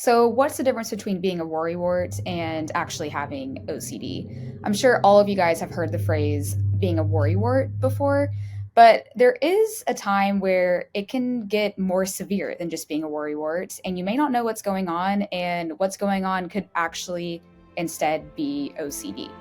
So, what's the difference between being a worrywart and actually having OCD? I'm sure all of you guys have heard the phrase being a worrywart before, but there is a time where it can get more severe than just being a worrywart, and you may not know what's going on, and what's going on could actually instead be OCD.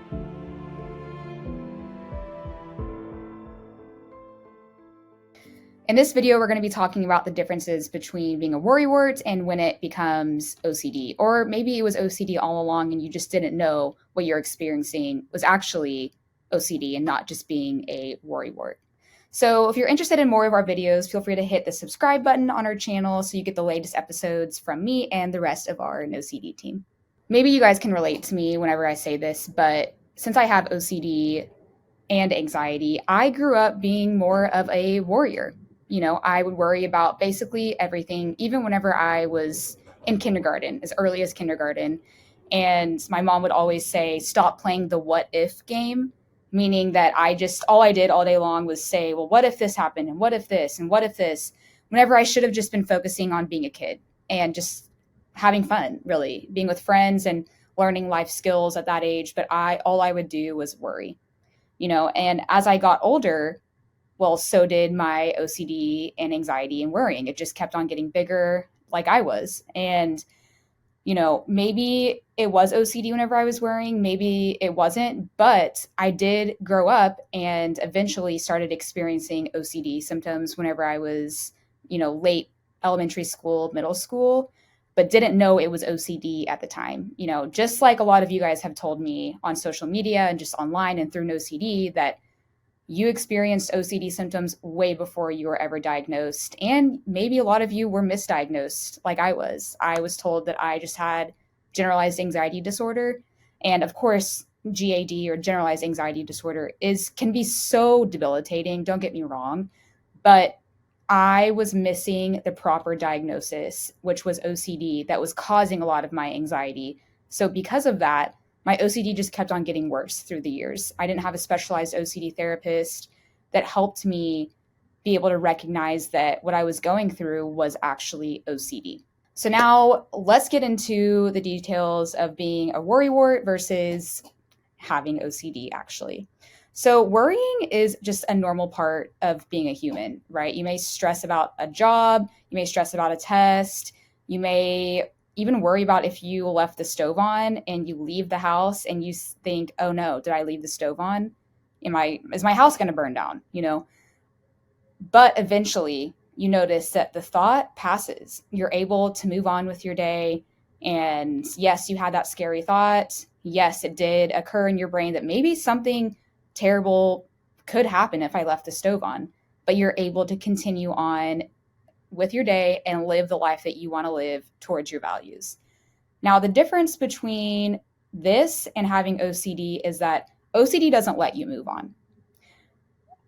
In this video, we're going to be talking about the differences between being a worrywart and when it becomes OCD. Or maybe it was OCD all along and you just didn't know what you're experiencing was actually OCD and not just being a worrywart. So if you're interested in more of our videos, feel free to hit the subscribe button on our channel so you get the latest episodes from me and the rest of our NOCD team. Maybe you guys can relate to me whenever I say this, but since I have OCD and anxiety, I grew up being more of a worrier. I would worry about basically everything, even whenever I was in kindergarten, as early as kindergarten. And my mom would always say, stop playing the what if game, meaning that all I did all day long was say, well, what if this happened? And what if this? And what if this? Whenever I should have just been focusing on being a kid and just having fun, really, being with friends and learning life skills at that age. But all I would do was worry, and as I got older, well, so did my OCD and anxiety and worrying. It just kept on getting bigger, like I was. And, maybe it was OCD whenever I was worrying, maybe it wasn't, but I did grow up and eventually started experiencing OCD symptoms whenever I was, late elementary school, middle school, but didn't know it was OCD at the time. Just like a lot of you guys have told me on social media and just online and through NOCD that you experienced OCD symptoms way before you were ever diagnosed. And maybe a lot of you were misdiagnosed like I was. I was told that I just had generalized anxiety disorder. And of course, GAD or generalized anxiety disorder can be so debilitating, don't get me wrong, but I was missing the proper diagnosis, which was OCD, that was causing a lot of my anxiety. So because of that, my OCD just kept on getting worse through the years. I didn't have a specialized OCD therapist that helped me be able to recognize that what I was going through was actually OCD. So now let's get into the details of being a worrywart versus having OCD actually. So worrying is just a normal part of being a human, right? You may stress about a job, you may stress about a test, you may even worry about if you left the stove on and you leave the house and you think, oh no, did I leave the stove on? Is my house going to burn down? But eventually you notice that the thought passes. You're able to move on with your day. And yes, you had that scary thought. Yes, it did occur in your brain that maybe something terrible could happen if I left the stove on, but you're able to continue on with your day and live the life that you want to live towards your values. Now, the difference between this and having OCD is that OCD doesn't let you move on.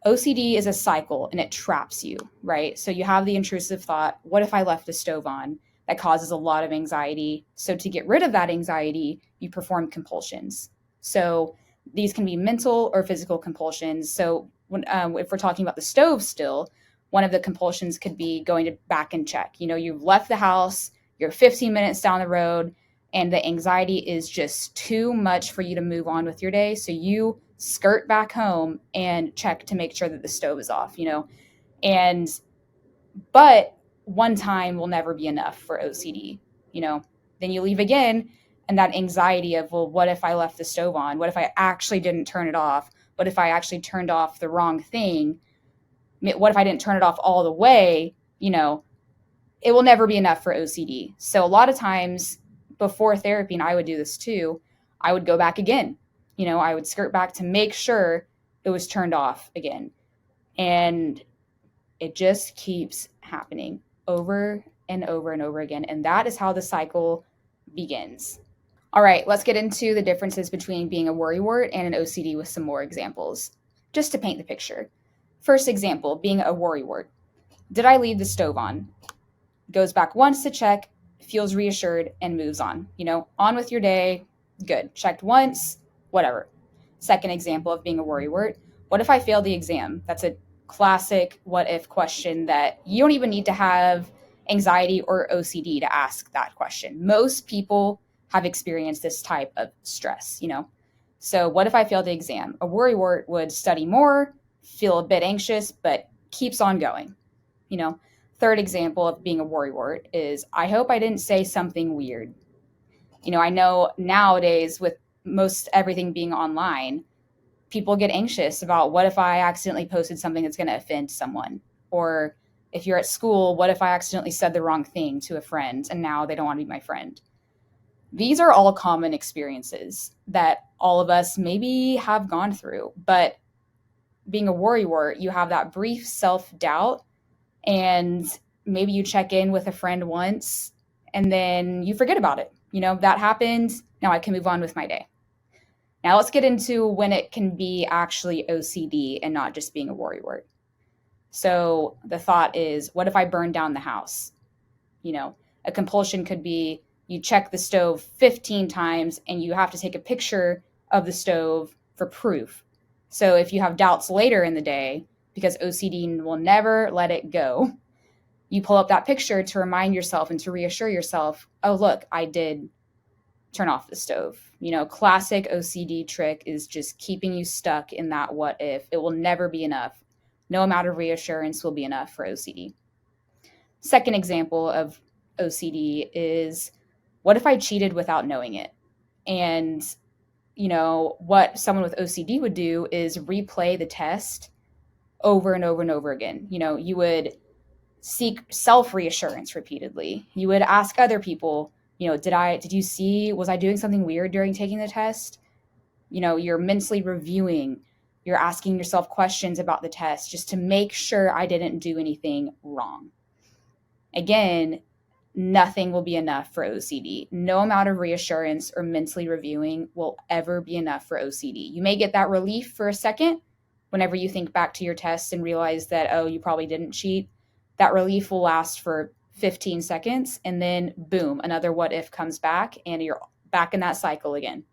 OCD is a cycle and it traps you, right? So you have the intrusive thought, what if I left the stove on? That causes a lot of anxiety. So to get rid of that anxiety, you perform compulsions. So these can be mental or physical compulsions. So if we're talking about the stove still, one of the compulsions could be going to back and check. You've left the house, you're 15 minutes down the road, and the anxiety is just too much for you to move on with your day. So you skirt back home and check to make sure that the stove is off, but one time will never be enough for OCD, then you leave again. And that anxiety of, well, what if I left the stove on? What if I actually didn't turn it off? What if I actually turned off the wrong thing? What if I didn't turn it off all the way? It will never be enough for OCD. So a lot of times before therapy, and I would do this too, I would go back again. I would skirt back to make sure it was turned off again. And it just keeps happening over and over and over again. And that is how the cycle begins. All right, let's get into the differences between being a worrywart and an OCD with some more examples, just to paint the picture. First example, being a worrywart. Did I leave the stove on? Goes back once to check, feels reassured, and moves on. On with your day, good. Checked once, whatever. Second example of being a worrywart. What if I fail the exam? That's a classic what if question that you don't even need to have anxiety or OCD to ask that question. Most people have experienced this type of stress, So what if I failed the exam? A worrywart would study more, feel a bit anxious, but keeps on going, you know. Third example of being a worrywart is I hope I didn't say something weird. I know nowadays with most everything being online, people get anxious about what if I accidentally posted something that's going to offend someone? Or if you're at school, what if I accidentally said the wrong thing to a friend and now they don't want to be my friend? These are all common experiences that all of us maybe have gone through. But being a worrywart, you have that brief self doubt, and maybe you check in with a friend once and then you forget about it. That happened. Now I can move on with my day. Now let's get into when it can be actually OCD and not just being a worrywart. So the thought is, what if I burn down the house? A compulsion could be you check the stove 15 times and you have to take a picture of the stove for proof. So if you have doubts later in the day, because OCD will never let it go, you pull up that picture to remind yourself and to reassure yourself, oh, look, I did turn off the stove. Classic OCD trick is just keeping you stuck in that what if. It will never be enough. No amount of reassurance will be enough for OCD. Second example of OCD is what if I cheated without knowing it? And, what someone with OCD would do is replay the test over and over and over again. You would seek self-reassurance repeatedly. You would ask other people, did you see, was I doing something weird during taking the test? You're mentally reviewing, you're asking yourself questions about the test just to make sure I didn't do anything wrong. Again, nothing will be enough for OCD. No amount of reassurance or mentally reviewing will ever be enough for OCD. You may get that relief for a second whenever you think back to your test and realize that, oh, you probably didn't cheat. That relief will last for 15 seconds, and then boom, another what if comes back and you're back in that cycle again.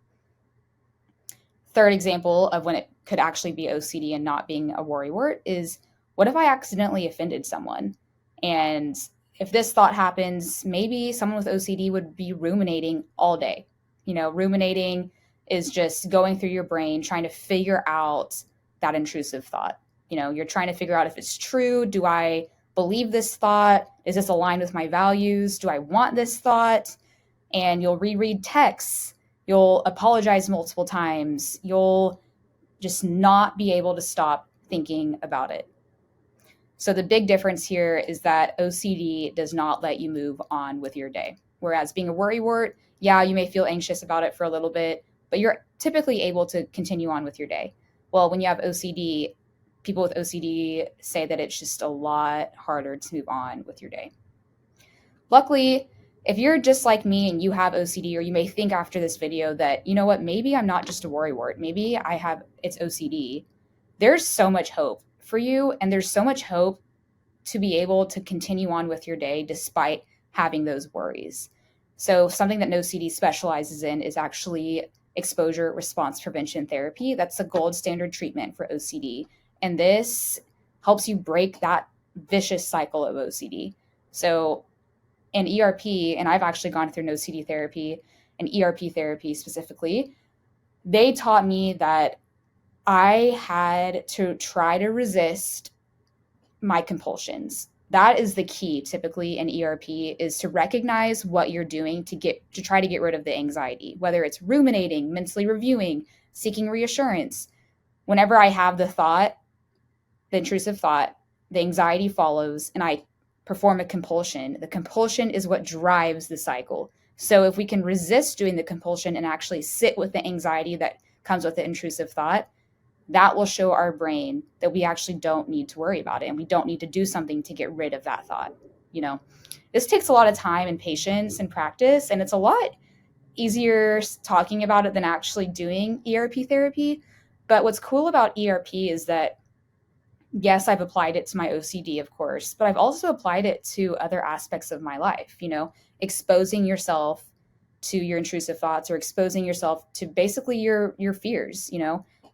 Third example of when it could actually be OCD and not being a worrywart is, what if I accidentally offended someone? And if this thought happens, maybe someone with OCD would be ruminating all day. Ruminating is just going through your brain, trying to figure out that intrusive thought. You're trying to figure out if it's true. Do I believe this thought? Is this aligned with my values? Do I want this thought? And you'll reread texts. You'll apologize multiple times. You'll just not be able to stop thinking about it. So the big difference here is that OCD does not let you move on with your day. Whereas being a worrywart, yeah, you may feel anxious about it for a little bit, but you're typically able to continue on with your day. Well, when you have OCD, people with OCD say that it's just a lot harder to move on with your day. Luckily, if you're just like me and you have OCD, or you may think after this video that, maybe I'm not just a worrywart, maybe it's OCD. There's so much hope for you, and there's so much hope to be able to continue on with your day despite having those worries. So something that NOCD specializes in is actually exposure response prevention therapy. That's the gold standard treatment for OCD. And this helps you break that vicious cycle of OCD. So in ERP, and I've actually gone through NOCD therapy and ERP therapy specifically, they taught me that I had to try to resist my compulsions. That is the key typically in ERP, is to recognize what you're doing to try to get rid of the anxiety, whether it's ruminating, mentally reviewing, seeking reassurance. Whenever I have the thought, the intrusive thought, the anxiety follows, and I perform a compulsion. The compulsion is what drives the cycle. So if we can resist doing the compulsion and actually sit with the anxiety that comes with the intrusive thought, that will show our brain that we actually don't need to worry about it, and we don't need to do something to get rid of that thought. This takes a lot of time and patience and practice, and it's a lot easier talking about it than actually doing ERP therapy. But what's cool about ERP is that, yes, I've applied it to my OCD, of course, but I've also applied it to other aspects of my life, exposing yourself to your intrusive thoughts, or exposing yourself to basically your fears,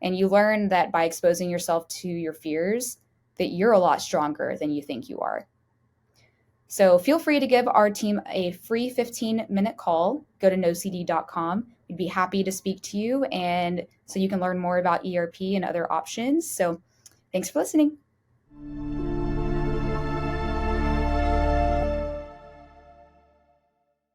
and you learn that by exposing yourself to your fears, that you're a lot stronger than you think you are. So feel free to give our team a free 15-minute call. Go to nocd.com. We'd be happy to speak to you, and so you can learn more about ERP and other options. So thanks for listening.